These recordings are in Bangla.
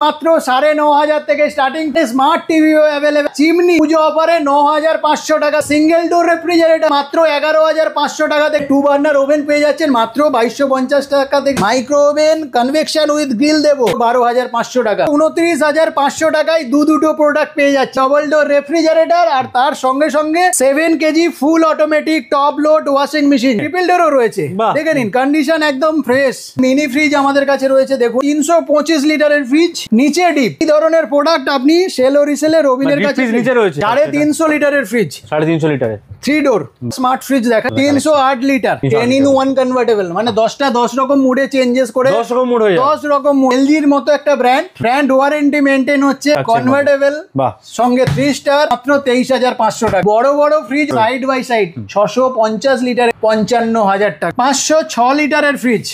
মাত্র 9,500 থেকে স্টার্টিং স্মার্ট টিভিও অ্যাভেলেবল। চিমনি পুজো অফারে 9,500 টাকা। সিঙ্গেল ডোর রেফ্রিজারেটর মাত্র 11,500 টাকা থেকে। 2 বার্নার ওভেন পেয়ে যাচ্ছেন মাত্র 2250 টাকা থেকে। Micro oven convection with grill দেবো 12,500 টাকা। 29,500 টাকায় দুটো প্রোডাক্ট পেয়ে যাচ্ছে। ডবল ডোর রেফ্রিজারেটর আর তার সঙ্গে সঙ্গে 7 KG full automatic top load washing machine. Triple ডোরও রয়েছে, দেখে নিন কন্ডিশন একদম ফ্রেশ। মিনি ফ্রিজ আমাদের কাছে রয়েছে, দেখুন 325 লিটারের ফ্রিজ, নিচে ডিপ। এই ধরনের প্রোডাক্ট আপনি সেল ও রিসেলে রবিনের কাছে নিচে রয়েছে। 350 লিটারের ফ্রিজ, 350 লিটারের 3 ডোর স্মার্ট ফ্রিজ দেখা 308 লিটার 10-in-1 কনভার্টেবল, মানে 10টা 10 রকম মুডে চেঞ্জেস করে 10 রকম মুড হয়ে যায়। 10 রকম। এলজির মতো একটা ব্র্যান্ড ওয়ারেন্টি মেইনটেইন হচ্ছে, কনভার্টেবল সঙ্গে 3 স্টার, মাত্র 23,500 টাকা। বড় বড় fridge side by side 650 litre 55,000 টাকা। 506 লিটারের ফ্রিজ,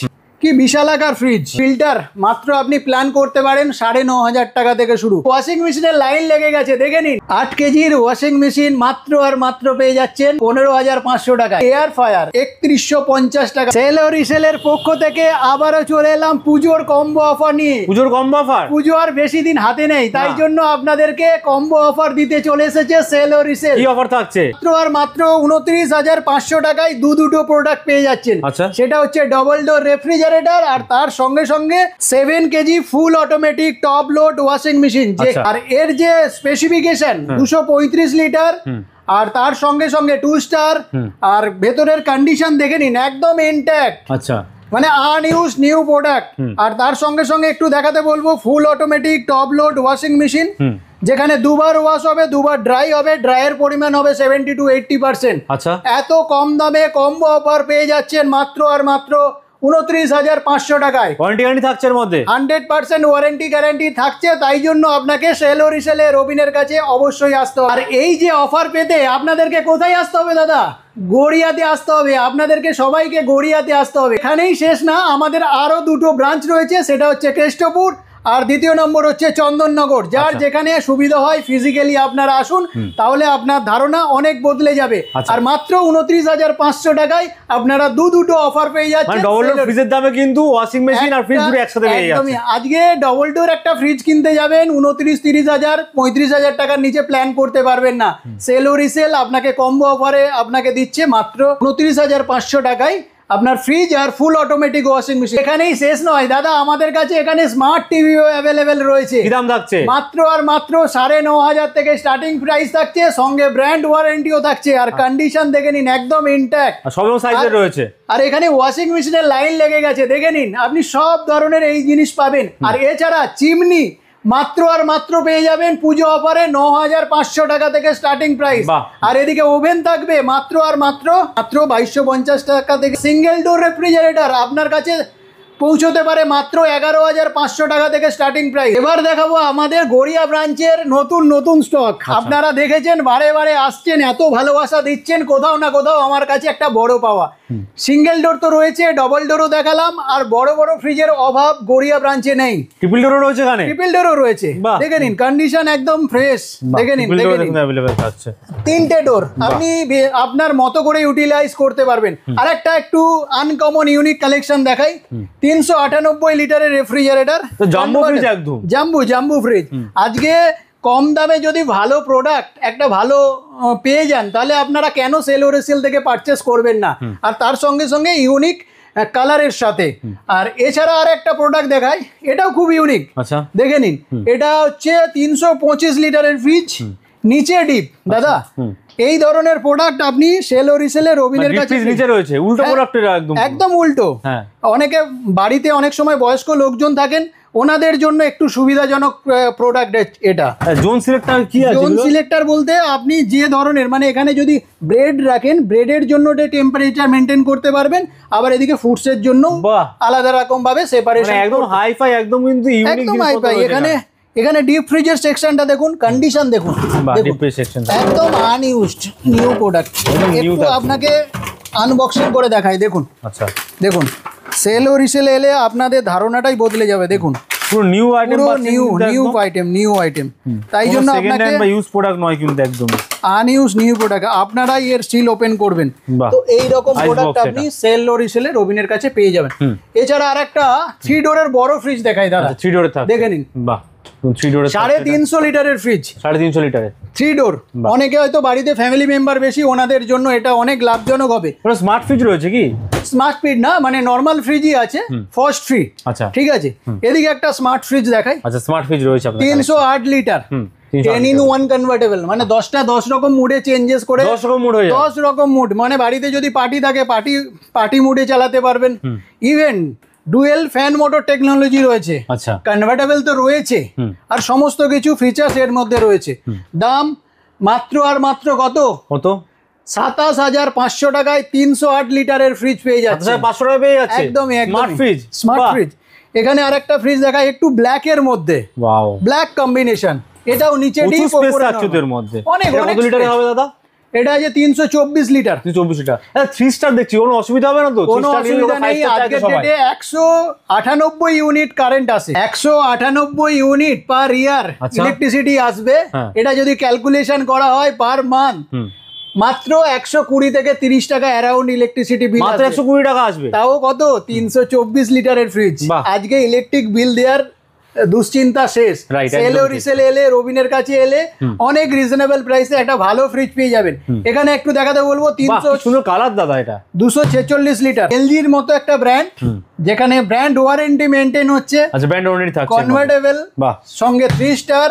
কি বিশালাকার ফ্রিজ। ফিল্টার মাত্র আপনি প্ল্যান করতে পারেন 9,500 টাকা থেকে শুরু। ওয়াশিং মেশিনের লাইন লেগে গেছে, দেখে নিন 8 কেজির ওয়াশিং মেশিন মাত্র আর মাত্র পেয়ে যাচ্ছেন 15,500 টাকা। এয়ার ফায়ার 3150 টাকা। সেল ও রিসেলের পক্ষ থেকে আবারও চলে এলাম পুজোর কম্বো অফার নিয়ে। পুজোর কম্বো অফার, পুজো আর বেশি দিন হাতে নেই, তাই জন্য আপনাদেরকে কম্বো অফার দিতে চলে এসেছে সেল ও রিসেল। কি অফার থাকছে? মাত্র 29,500 টাকায় দুটো প্রোডাক্ট পেয়ে যাচ্ছেন। সেটা হচ্ছে ডবল ডোর রেফ্রিজারেটর আর তার সঙ্গে সঙ্গে 7 KG full automatic top load washing machine. আর এর যে স্পেসিফিকেশন 235 লিটার আর তার সঙ্গে সঙ্গে 2 স্টার, আর ভেতরের কন্ডিশন দেখে নিন একদম ইনট্যাক্ট। আচ্ছা, মানে আনইউজ নিউ প্রোডাক্ট। আর তার সঙ্গে সঙ্গে একটু দেখাতে বলবো ফুল automatic top load washing machine, যেখানে দুবার ওয়াশ হবে, দুবার ড্রাই হবে। ড্রাইয়ের পরিমাণ হবে 70 to 80%। আচ্ছা, এত কম দামে কম্বো অফার পেয়ে যাচ্ছেন মাত্র আর মাত্র 29,500 টাকায়। ওয়ারেন্টি গ্যারান্টি থাকছে এর মধ্যে, 100% ওয়ারেন্টি গ্যারান্টি থাকছে। তাই জন্য আপনাকে সেল ও রিসেলে রবিনের কাছে অবশ্যই আসতে হবে। আর এই যে অফার পেতে আপনাদেরকে কোথায় আসতে হবে দাদা? গড়িয়াতে আসতে হবে। আপনাদেরকে সবাইকে গড়িয়াতে আসতে হবে। এখানেই শেষ না, আমাদের আরো দুটো ব্রাঞ্চ রয়েছে, সেটা হচ্ছে কেষ্টপুর আর দ্বিতীয় নম্বর হচ্ছে চন্দননগর। যার যেখানে সুবিধা হয় ফিজিক্যালি আপনারা আসুন, তাহলে আপনার ধারণা অনেক বদলে যাবে। আর মাত্র 29,500 টাকায় আপনারা দুটো অফার পেয়ে যাচ্ছেন। মানে ডবল ডোর ফ্রিজের দামে কিন্তু ওয়াশিং মেশিন আর ফ্রিজ দুটো একসাথে পেয়ে যাচ্ছেন। আজকে ডবল ডোর একটা ফ্রিজ কিনতে যাবেন 29-30,000 35,000 টাকার নিচে প্ল্যান করতে পারবেন না। সেল ও রিসেল আপনাকে কম্বো অফারে আপনাকে দিচ্ছে মাত্র 29,500 টাকায় আপনার ফ্রিজ আর ফুল অটোমেটিক ওয়াশিং মেশিন। এখানেই শেষ নয় দাদা, আমাদের কাছে এখানে স্মার্ট টিভিও অ্যাভেলেবেল রয়েছে। কি দাম থাকছে? মাত্র আর মাত্র 9,500 থেকে স্টার্টিং প্রাইস থাকছে, সঙ্গে ব্র্যান্ড ওয়ারেন্টিও থাকছে। আর কন্ডিশন দেখে নিন একদম ইনট্যাক্ট, সব সাইজের রয়েছে। আর এখানে ওয়াশিং মেশিনের লাইন লেগে গেছে, দেখে নিন আপনি সব ধরনের এই জিনিস পাবেন। আর এছাড়া চিমনি মাত্র আর মাত্র পেয়ে যাবেন পুজো অফারে 9,500 টাকা থেকে স্টার্টিং প্রাইস। আর এদিকে ওভেন থাকবে মাত্র আর মাত্র 2250 টাকা থেকে। সিঙ্গেল ডোর রেফ্রিজারেটর আপনার কাছে পৌঁছতে পারে মাত্র 11,500 টাকা থেকে স্টার্টিং প্রাইস। এবার দেখাবো আমাদের গড়িয়া ব্রাঞ্চের নতুন স্টক। আপনারা দেখেছেন, বারে বারে আসছেন, এত ভালোবাসা দিচ্ছেন, কোথাও না কোথাও আমার কাছে একটা বড় পাওয়া। সিঙ্গেল ডোর তো রয়েছে, ডবল ডোরও দেখালাম, আর বড় বড় ফ্রিজের অভাব গড়িয়া ব্রাঞ্চে নেই। ট্রিপল ডোরও রয়েছে, এখানে ট্রিপল ডোরও রয়েছে। দেখে নিন কন্ডিশন একদম ফ্রেশ, দেখে নিন। 3টে ডোর আপনি আপনার মতো করে ইউটিলাইজ করতে পারবেন। আরেকটা একটু আনকমন ইউনিক কালেকশন দেখাই। 398 লিটারের রেফ্রিজারেটর, জাম্বো ফ্রিজ, একদম জাম্বো ফ্রিজ। আজকে কম দামে যদি ভালো প্রোডাক্ট একটা ভালো পেয়ে যান, তাহলে আপনারা কেন সেল ও রিসেল থেকে পারচেস করবেন না? আর তার সঙ্গে সঙ্গে ইউনিক কালারের সাথে। আর এছাড়া আর একটা প্রোডাক্ট দেখাই, এটাও খুব ইউনিক। আচ্ছা, দেখে নিন, এটা হচ্ছে 325 লিটারের ফ্রিজ, নিচে ডিপ। দাদা এই ধরনের প্রোডাক্ট আপনি সেল ও রিসেলে রবিনের কাছে নিচে রয়েছে, উল্টো প্রোডাক্ট, একদম উল্টো। অনেকে বাড়িতে অনেক সময় বয়স্ক লোকজন থাকেন, ওনাদের জন্য একটু সুবিধাজনক প্রোডাক্ট এটা। জোন সিলেক্টর কি আছে? জোন সিলেক্টর বলতে আপনি যে ধরনের, মানে এখানে যদি ব্রেড রাখেন, ব্রেডের জন্য টেম্পারেচার মেনটেন করতে পারবেন, আবার এদিকে ফুডসের জন্য আলাদা রকম ভাবে সেপারেশন, একদম হাইফাই, একদম কিন্তু ইউনিক হাইফাই। এখানে ডিপ ফ্রিজের সেকশনটা দেখুন, কন্ডিশন দেখুন, একদম আনইউজড নিউ প্রোডাক্ট। একটু আপনাকে আনবক্সিং করে দেখাই, দেখুন। আচ্ছা, দেখুন সেল ও রিসেলে এলে আপনাদের ধারণাটাই বদলে যাবে। দেখুন পুরো নিউ আইটেম, নিউ আইটেম। তাই জন্য আপনাকে ইউজ প্রোডাক্ট নয় কিন্তু, একদম আনইউজ নিউ প্রোডাক্ট। আপনারাই এর সিল ওপেন করবেন, তো এই রকম প্রোডাক্ট আপনি সেল ও রিসেলে রবিনের কাছে পেয়ে যাবেন। এছাড়া আরেকটা 3 ডোরের বড় ফ্রিজ দেখাই দাদা, 3 ডোরের থাকে, দেখে নিন। 3 ডোর 350 লিটারের ফ্রিজ, 350 লিটারের 3 ডোর। অনেকে হয়তো বাড়িতে ফ্যামিলি মেম্বার বেশি, ওনাদের জন্য এটা অনেক লাভজনক হবে। স্মার্ট ফ্রিজ রয়েছে কি? স্মার্ট ফ্রিজ না, মানে নরমাল ফ্রিজই আছে, ফার্স্ট ফ্রিজ। আচ্ছা, ঠিক আছে। এদিকে একটা স্মার্ট ফ্রিজ দেখাই। আচ্ছা, স্মার্ট ফ্রিজ রয়েছে আপনার 308 লিটার, 10-in-1 কনভার্টেবল, মানে 10 রকম মুডে চেঞ্জেস করে 10 রকম মুড হয়ে যায়। 10 রকম মুড, মানে বাড়িতে যদি পার্টি থাকে পার্টি মুডে চালাতে পারবেন। Even dual fan motor technology রয়েছে। আচ্ছা, কনভার্টেবল তো রয়েছে, আর সমস্ত কিছু ফিচার্স এর মধ্যে রয়েছে। দাম মাত্র আর মাত্র কত? 27,500 টাকায় 308 লিটারের ফ্রিজ পেয়ে যাচ্ছে। 500 টাকা পেয়ে যাচ্ছে একদমই স্মার্ট ফ্রিজ। Smart fridge. এখানে আরেকটা ফ্রিজ দেখায়, একটু ব্ল্যাক এর মধ্যে, ওয়াও, ব্ল্যাক কম্বিনেশন। এটাও নিচে ডিপ, স্পেস আছে এর মধ্যে। অনেক কত লিটারে হবে দাদা? এটা আছে 324 লিটার। 324 লিটার। 3 স্টার দেখছি, কোনো অসুবিধা হবে না তো? কোনো অসুবিধা নেই। আজকের ডেটে 198 ইউনিট কারেন্ট আসে, 198 ইউনিট পার ইয়ার ইলেকট্রিসিটি আসবে। এটা যদি ক্যালকুলেশন করা হয় পার মান্থ, মাত্র 120 থেকে 30 টাকা অ্যারাউন্ড ইলেকট্রিসিটি বিল। মাত্র 120 টাকা আসবে, তাও কত? 324 লিটারের ফ্রিজ। আজকে ইলেকট্রিক বিল দেওয়ার দুশ্চিন্তা শেষ। সেলো রিসেলে এলে, রবিনের কাছে এলে অনেক রিজনেবল প্রাইসে একটা ভালো ফ্রিজ পেয়ে যাবেন। এখানে একটু দেখাতে বলবো, 300 সুন্দর কালার দাদা, এটা 246 লিটার, এলজির মতো একটা ব্র্যান্ড, যেখানে ব্র্যান্ড ওয়ারেন্টি মেনটেন হচ্ছে। আচ্ছা, ব্র্যান্ড ওয়ারেন্টি থাকছে, কনভার্টেবল, সঙ্গে 3 স্টার।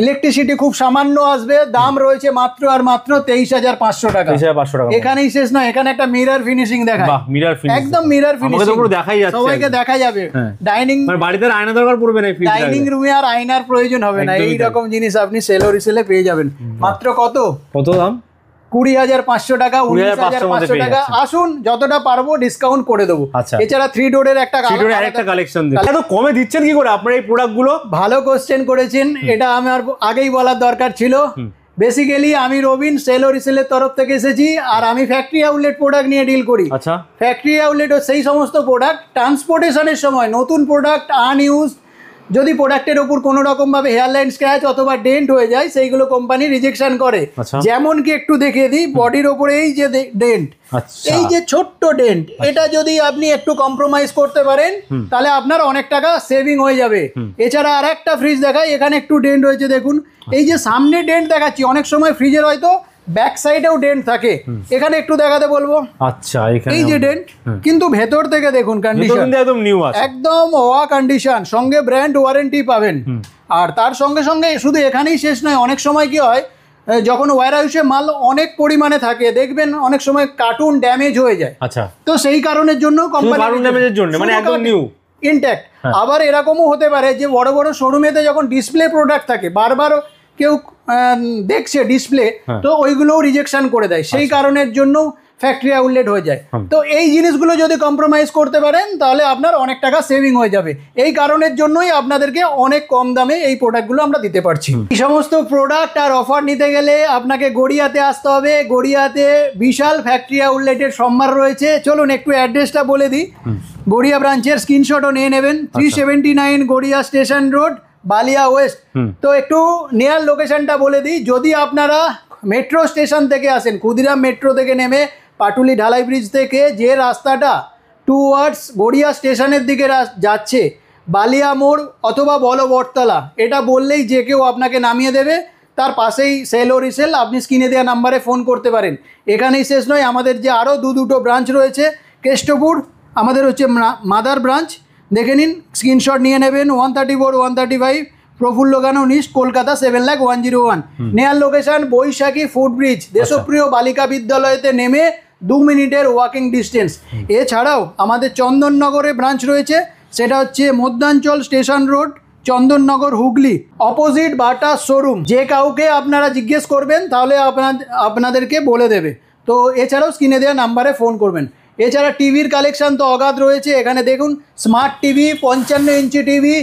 ইলেকট্রিসিটি খুব সামান্য আসবে। দাম রয়েছে মাত্র আর মাত্র 23,500 টাকা। 23,500 টাকা। এখানেই শেষ নয়, এখানে একটা মিরর ফিনিশিং দেখায়। বাহ, মিরর ফিনিশিং, একদম মিরর ফিনিশিং, আমাকে তো পুরো দেখাই যাচ্ছে, সবাইকে দেখা যাবে। ডাইনিং, মানে বাড়িতে আয়না দরকার পড়বে না, ডাইনিং রুমে আর আয়নার প্রয়োজন হবে না। এই রকম জিনিস আপনি সেলো রিসেলে পেয়ে যাবেন। মাত্র কত দাম? 20,500 টাকা, 19,500 টাকা। আসুন, যতটা পারবো ডিসকাউন্ট করে দেবো। এছাড়া 3 ডোরের একটা কালেকশন এত কমে দিচ্ছেন কি করে আপনারা এই প্রোডাক্টগুলো? ভালো কোশ্চেন করেছেন, এটা আমার আগেই বলার দরকার ছিল। বেসিক্যালি আমি রবিন সেলো রিসেলের তরফ থেকে এসেছি, আর আমি ফ্যাক্টরি আউটলেট প্রোডাক্ট নিয়ে ডিল করি। আচ্ছা, ফ্যাক্টরি আউটলেট সেই সমস্ত প্রোডাক্ট ট্রান্সপোর্টেশনের সময়, নতুন প্রোডাক্ট আনইউজ, যদি প্রোডাক্টের উপর কোনো রকম ভাবে হেয়ারলাইন স্ক্র্যাচ অথবা ডেন্ট হয়ে যায়, সেইগুলো কোম্পানি রিজেকশন করে। যেমন কি একটু দেখিয়ে দিই, বডির ওপরে এই যে ডেন্ট, এই যে ছোট্ট ডেন্ট, এটা যদি আপনি একটু কম্প্রোমাইজ করতে পারেন, তাহলে আপনার অনেক টাকা সেভিং হয়ে যাবে। এছাড়া আর একটা ফ্রিজ দেখাই, এখানে একটু ডেন্ট হয়েছে দেখুন। এই যে সামনে ডেন্ট দেখাচ্ছি, অনেক সময় ফ্রিজের হয়তো ব্যাক সাইডেও ডেন্ট থাকে, এখানে একটু দেখাতে বলবো। আচ্ছা, এই যে ডেন্ট, কিন্তু ভেতর থেকে দেখুন কন্ডিশন একদম নিউ আছে, একদম ওয়া কন্ডিশন, সঙ্গে ব্র্যান্ড ওয়ারেন্টি পাবেন। আর তার সঙ্গে সঙ্গে শুধু এখানেই শেষ নয়, অনেক সময় কি হয়, যখন ওয়্যার হাউসে মাল অনেক পরিমাণে থাকে, দেখবেন অনেক সময় কার্টুন ড্যামেজ হয়ে যায়। আচ্ছা, তো সেই কারণের জন্য কোম্পানি কার্টুন ড্যামেজের জন্য মানে একদম নিউ ইনট্যাক্ট। আবার এরকমও হতে পারে যে বড় বড় শোরুমেতে যখন ডিসপ্লে প্রোডাক্ট থাকে, বারবার কেউ দেখছে ডিসপ্লে, তো ওইগুলোও রিজেকশন করে দেয়। সেই কারণের জন্য ফ্যাক্টরি আউটলেট হয়ে যায়। তো এই জিনিসগুলো যদি কম্প্রোমাইজ করতে পারেন, তাহলে আপনার অনেক টাকা সেভিং হয়ে যাবে। এই কারণের জন্যই আপনাদেরকে অনেক কম দামে এই প্রোডাক্টগুলো আমরা দিতে পারছি। এই সমস্ত প্রোডাক্ট আর অফার নিতে গেলে আপনাকে গড়িয়াতে আসতে হবে। গড়িয়াতে বিশাল ফ্যাক্টরি আউটলেটের সম্ভার রয়েছে। চলুন একটু অ্যাড্রেসটা বলে দিই। গড়িয়া ব্রাঞ্চের স্ক্রিনশটও নিয়ে নেবেন। 379 Garia station road, Baliya west. তো একটু নিয়ার লোকেশনটা বলে দিই। যদি আপনারা মেট্রো স্টেশন থেকে আসেন, ক্ষুদিরাম মেট্রো থেকে নেমে পাটুলি ঢালাই ব্রিজ থেকে যে রাস্তাটা টুয়ার্ডস গড়িয়া স্টেশনের দিকে যাচ্ছে, বালিয়া মোড় অথবা বলো বটতলা, এটা বললেই যে কেউ আপনাকে নামিয়ে দেবে। তার পাশেই সেলো রিসেল, আপনি স্ক্রিনে দেওয়া নাম্বারে ফোন করতে পারেন। এখানেই শেষ নয়, আমাদের যে আরও দুটো ব্রাঞ্চ রয়েছে। কেষ্টপুর আমাদের হচ্ছে মাদার ব্রাঞ্চ, দেখে নিন, স্ক্রিনশট নিয়ে নেবেন। 134, 135 প্রফুল্ল গানন ইস্ট, কলকাতা 7,01,01। নেয়ার লোকেশন বৈশাখী ফুটব্রিজ, দেশপ্রিয় বালিকা বিদ্যালয়তে নেমে 2 মিনিটের ওয়াকিং ডিস্টেন্স। এছাড়াও আমাদের চন্দননগরে ব্রাঞ্চ রয়েছে, সেটা হচ্ছে Madhyanchal station road, Chandannagar, Hooghly, opposite বাটা শোরুম। যে কাউকে আপনারা জিজ্ঞেস করবেন, তাহলে আপনাদেরকে বলে দেবে। তো এছাড়াও স্ক্রিনে দেওয়া নাম্বারে ফোন করবেন। এছাড়া টিভির কালেকশন তো অগাধ রয়েছে। এখানে দেখুন, স্মার্ট টিভি 55 ইঞ্চি টিভি,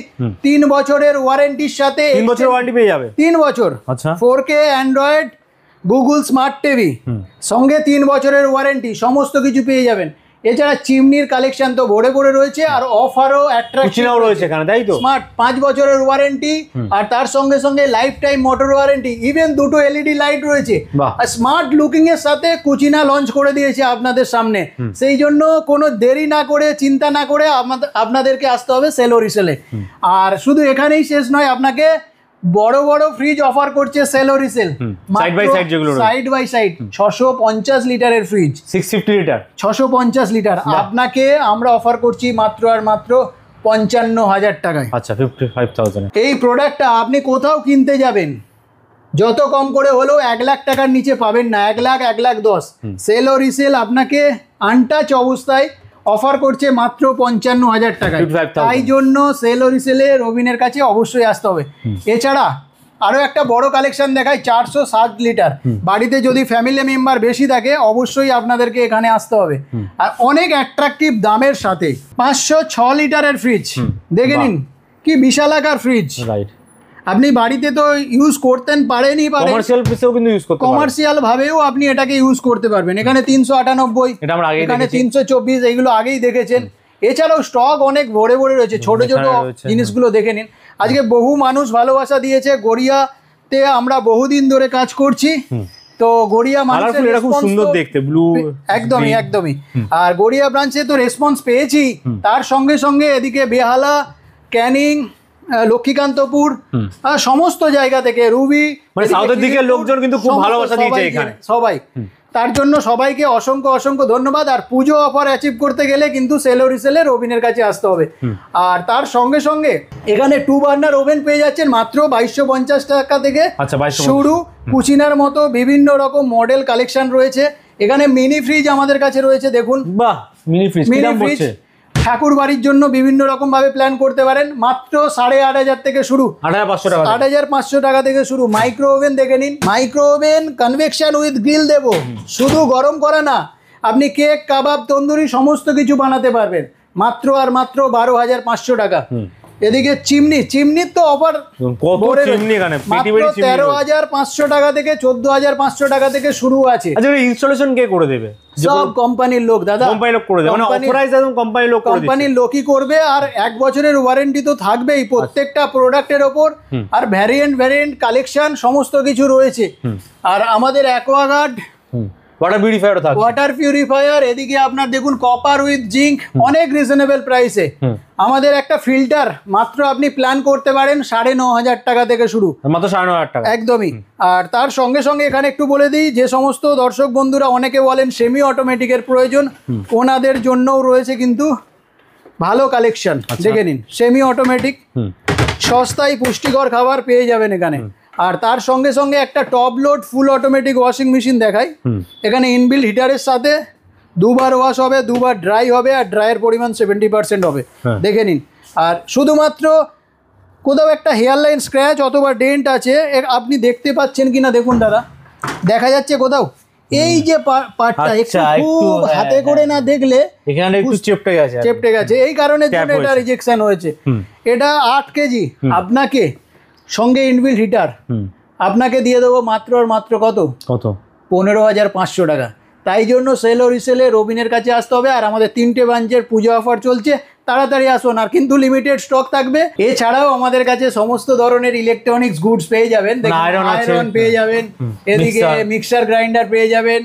3 বছরের ওয়ারেন্টির সাথে। 3 বছর ওয়ারেন্টি পেয়ে যাবে। 3 বছর। আচ্ছা, 4K Android Google smart TV, সঙ্গে 3 বছরের ওয়ারেন্টি, সমস্ত কিছু পেয়ে যাবেন। এছাড়া চিমনির কালেকশন তো ভরে ভরে রয়েছে, আর অফারও কুচিনাও রয়েছে এখানে, তাই তো? স্মার্ট 5 বছরের ওয়ারেন্টি, আর তার সঙ্গে সঙ্গে life time motor warranty, even দুটো এলইডি লাইট রয়েছে। আর স্মার্ট লুকিং এর সাথে কুচিনা লঞ্চ করে দিয়েছে আপনাদের সামনে। সেই জন্য কোনো দেরি না করে, চিন্তা না করে আপনাদেরকে আসতে হবে সেলো রিসেলে। আর শুধু এখানেই শেষ নয়, আপনাকে বড় বড় ফ্রিজ অফার করছে সেলো রিসেল, সাইড বাই সাইড, যেগুলো সাইড বাই সাইড 650 লিটারের ফ্রিজ, 650 লিটার, 650 লিটার আপনাকে আমরা অফার করছি মাত্র আর মাত্র 55,000 টাকায়। আচ্ছা, 55,000। এই প্রোডাক্টটা আপনি কোথাও কিনতে যাবেন, যত কম করে হলেও 1 লাখ টাকার নিচে পাবেন না, 1 লাখ 1,10,000। সেলো রিসেল আপনাকে আনটাচ অবস্থায় অফার করছে মাত্র 55,000 টাকায়। তাই জন্য সেলো রিসেলে রবিনের কাছে অবশ্যই আসতে হবে। এছাড়া আরো একটা বড় কালেকশন দেখায়, 407 লিটার। বাড়িতে যদি ফ্যামিলি মেম্বার বেশি থাকে অবশ্যই আপনাদেরকে এখানে আসতে হবে, আর অনেক অ্যাট্রাকটিভ দামের সাথে 506 লিটারের ফ্রিজ দেখে নিন, কি বিশালাকার ফ্রিজ। রাইট, আপনি বাড়িতে তো ইউজ করতেন পারেনই, কমার্শিয়াল পিসেও কিন্তু ইউজ করতে পারেন, কমার্শিয়াল ভাবেও আপনি এটাকে ইউজ করতে পারবেন। এখানে 398, এটা আমরা আগেই এখানে দেখেছি, 324, এইগুলো আগেই দেখেছেন। এছাড়াও স্টক অনেক ভরে ভরে রয়েছে, ছোট ছোট জিনিসগুলো দেখে নিন। আজকে বহু মানুষ ভালোবাসা দিয়েছে, গড়িয়াতে আমরা বহুদিন ধরে কাজ করছি, তো গড়িয়া মানুষের এটা খুব সুন্দর দেখতে, ব্লু, একদমই একদমই। আর গড়িয়া ব্রাঞ্চে তো রেসপন্স পেয়েছি, তার সঙ্গে সঙ্গে এদিকে বেহালা, ক্যানিং, লক্ষ্মীকান্তপুর, সমস্ত জায়গা থেকে, রুবি, মানে সাউথের দিকের লোকজন কিন্তু খুব ভালোবাসা দিয়েছে এখানে সবাই। তার জন্য সবাইকে অসংখ্য অসংখ্য ধন্যবাদ। আর পুজো অফার অ্যাচিভ করতে গেলে কিন্তু সেলো রিসেলে রবিনের কাছে আসতে হবে। আর তার সঙ্গে সঙ্গে এখানে 2 বার্নার ওভেন পেয়ে যাচ্ছেন মাত্র 2250 টাকা থেকে শুরু। কুচিনার মতো বিভিন্ন রকম মডেল কালেকশন রয়েছে। এখানে মিনি ফ্রিজ আমাদের কাছে রয়েছে, দেখুন। বাহ, মিনি ফ্রিজ ঠাকুর বাড়ির জন্য বিভিন্ন রকম ভাবে প্ল্যান করতে পারেন, মাত্র 8,500 থেকে শুরু, 8,500 টাকা থেকে শুরু। মাইক্রো ওভেন দেখে নিন, micro oven convection with grill দেবো, শুধু গরম করা না, আপনি কেক, কাবাব, তন্দুরি সমস্ত কিছু বানাতে পারবেন, মাত্র আর মাত্র 12,500 টাকা। এদিকে চিমনির তো অফার, মাত্র 13,500 টাকা থেকে 14,500 টাকা থেকে শুরু আছে। ইনস্টলেশন কে করে দেবে? সব কোম্পানির লোক, দাদা, কোম্পানির লোক করে দেবে, মানে অথরাইজড একদম কোম্পানির লোকই করবে। আর 1 বছরের ওয়ারেন্টি তো থাকবেই প্রত্যেকটা প্রোডাক্টের ওপর, আর ভ্যারিয়েন্ট কালেকশন সমস্ত কিছু রয়েছে। আর আমাদের অ্যাকোয়াগার্ড ওয়াটার পিউরিফায়ার, এদিকে আপনার দেখুন কপার উইথ জিঙ্ক, অনেক রিজনেবল প্রাইসে। আমাদের একটা ফিল্টার মাত্র আপনি প্ল্যান করতে পারেন 9,500 টাকা থেকে শুরু, মাত্র 9,500 টাকা, একদমই। আর তার সঙ্গে সঙ্গে এখানে একটু বলে দিই, যে সমস্ত দর্শক বন্ধুরা অনেকে বলেন সেমি অটোমেটিকের প্রয়োজন, ওনাদের জন্যও রয়েছে কিন্তু ভালো কালেকশন। দেখে নিন, সেমি অটোমেটিক, সস্তায় পুষ্টিকর খাবার পেয়ে যাবেন এখানে। আর তার সঙ্গে সঙ্গে একটা top load full automatic washing machine দেখাই। এখানে ইনবিল্ট হিটারের সাথে 2বার ওয়াশ হবে, 2বার ড্রাই হবে, আর ড্রাইয়ের পরিমাণ 70% হবে, দেখে নিন। আর শুধুমাত্র কোথাও একটা হেয়ার লাইন স্ক্র্যাচ অথবা ডেন্ট আছে, আপনি দেখতে পাচ্ছেন কিনা দেখুন দাদা, দেখা যাচ্ছে কোথাও? এই যে পার্টটা একটু হাতে করে না দেখলে এখানে একটু চেপটে গেছে, এই কারণে জন্য এটা রিজেকশন হয়েছে। এটা 8 কেজি, আপনাকে সঙ্গে ইনবিল্ট হিটার আপনাকে দিয়ে দেবো মাত্র আর মাত্র কত 15,500 টাকা। তাই জন্য সেলো রিসেলে রবিনের কাছে আসতে হবে। আর আমাদের 3টে ব্রাঞ্চের পুজো অফার চলছে, তাড়াতাড়ি আসুন। আর কিন্তু লিমিটেড স্টক থাকবে। এছাড়াও আমাদের কাছে সমস্ত ধরনের ইলেকট্রনিক্স গুডস পেয়ে যাবেন, আয়রন পেয়ে যাবেন, এদিকে মিক্সার গ্রাইন্ডার পেয়ে যাবেন,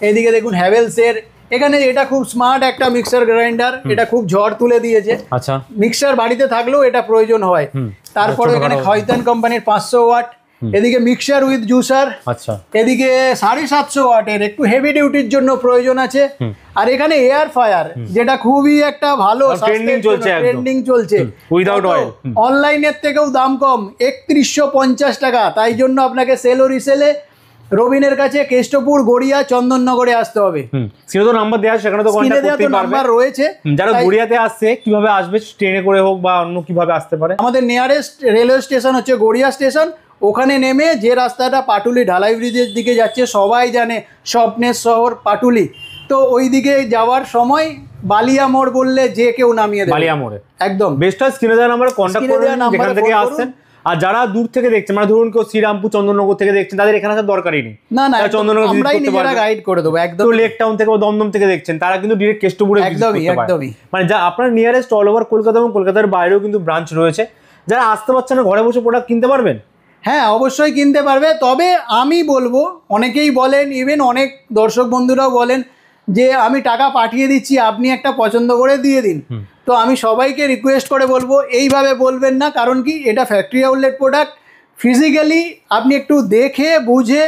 এদিকে দেখুন হ্যাভেলসের। এখানে এটা খুব স্মার্ট একটা মিক্সার গ্রাইন্ডার, এটা খুব ঝড় তুলে দিয়েছে। আচ্ছা, মিক্সার বাড়িতে থাকলেও এটা প্রয়োজন হয়। তারপরে এখানে খয়তান কোম্পানির 500 ওয়াট, এদিকে মিক্সার উইথ জুসার, আচ্ছা, এদিকে 750 ওয়াটের একটু হেভি ডিউটির জন্য প্রয়োজন আছে। আর এখানে এয়ার ফায়ার, যেটা খুবই একটা ভালো ট্রেন্ডিং চলছে, উইদাউট অয়েল, অনলাইনের থেকেও দাম কম, 3150 টাকা। তাই জন্য আপনাকে সেলো রিসেলে রবিনের কাছে কেষ্টপুর, গড়িয়া, চন্দননগরে আসতে হবে। স্ক্রিনে নাম্বার দেওয়া, সেখানে তো কন্টাক্ট করতে পারবে। নাম্বার রয়েছে। যারা গড়িয়াতে আসছে কিভাবে আসবে, ট্রেনে করে হোক বা অন্য কিভাবে আসতে পারে? আমাদের নিয়ারেস্ট রেলওয়ে স্টেশন হচ্ছে গড়িয়া স্টেশন। ওখানে নেমে যে রাস্তাটা পাটুলি ঢালাই ব্রিজের দিকে যাচ্ছে, সবাই জানে স্বপ্নের শহর পাটুলি, তো ওই দিকে যাওয়ার সময় বালিয়া মোড় বললে যে কেউ নামিয়ে দেবে। বালিয়া মোড়ে একদম বেস্ট হয়। স্ক্রিনে দেওয়া নাম্বারে কন্টাক্ট করুন, যেখান থেকে আসছেন। আর যারা দূর থেকে দেখছেন, মানে ধরুন কেউ শ্রীরামপুর চন্দননগর থেকে দেখছেন, তাদের এখানে আসার দরকারই নেই। না না, তারা চন্দননগর visit আমরাই করতে নিজেরা পারবে। গাইড করে দেবো একদম। তো লেক টাউন থেকে বা দমদম থেকে দেখছেন, তারা কিন্তু ডিরেক্ট কেষ্টপুরে visit একদমই করতে পারে। একদমই। মানে যা আপনার নিয়ারেস্ট অল ওভার কলকাতা এবং কলকাতার বাইরেও কিন্তু ব্রাঞ্চ রয়েছে। যারা আসতে পারছে না, ঘরে বসে প্রোডাক্ট কিনতে পারবেন। হ্যাঁ অবশ্যই কিনতে পারবে। তবে আমি বলবো, অনেকেই বলেন, ইভেন অনেক দর্শক বন্ধুরাও বলেন যে আমি টাকা পাঠিয়ে দিচ্ছি, আপনি একটা পছন্দ করে দিয়ে দিন। তো আমি সবাইকে রিকোয়েস্ট করে বলবো এইভাবে বলবেন না, কারণ কি এটা ফ্যাক্টরি আউটলেট প্রোডাক্ট, ফিজিক্যালি আপনি একটু দেখে বুঝে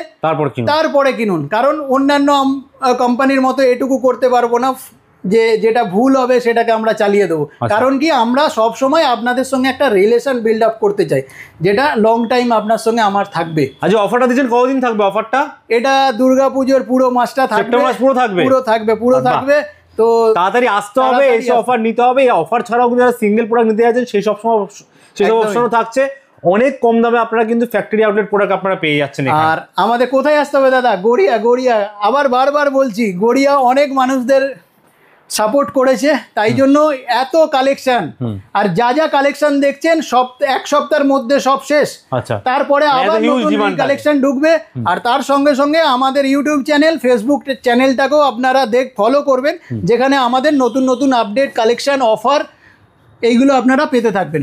তারপরে কিনুন। কারণ অন্যান্য কোম্পানির মতো এটুকু করতে পারবো না যে যেটা ভুল হবে সেটাকে আমরা চালিয়ে দেবো। কারণ কি আমরা সব সময় আপনাদের সঙ্গে একটা রিলেশন বিল্ড আপ করতে চাই, যেটা লং টাইম আপনার সঙ্গে আমার থাকবে। আজ অফারটা দিচ্ছেন, কতদিন থাকবে অফারটা? এটা দুর্গাপুজোর পুরো মাসটা থাকবে, সেপ্টেম্বর মাস পুরো থাকবে, পুরো থাকবে। তো তাড়াতাড়ি আসতে হবে, এসে অফার নিতে হবে। এই অফার ছাড়াও কিন্তু যারা সিঙ্গেল প্রোডাক্ট নিতে যাচ্ছেন সেই সব অপশনও থাকছে। অনেক কম দামে আপনারা কিন্তু ফ্যাক্টরি আউটলেট প্রোডাক্ট আপনারা পেয়ে যাচ্ছেন। আর আমাদের কোথায় আসতে হবে দাদা? গড়িয়া। আবার বারবার বলছি, গড়িয়া অনেক মানুষদের সাপোর্ট করেছে, তাই জন্য এত কালেকশন। আর যা কালেকশন দেখছেন সব এক সপ্তাহের মধ্যে সব শেষ। আচ্ছা, তারপরে আবার নতুন কালেকশন ঢুকবে। আর তার সঙ্গে সঙ্গে আমাদের ইউটিউব চ্যানেল, ফেসবুক চ্যানেলটাকেও আপনারা ফলো করবেন, যেখানে আমাদের নতুন আপডেট, কালেকশন, অফার এইগুলো আপনারা পেতে থাকবেন।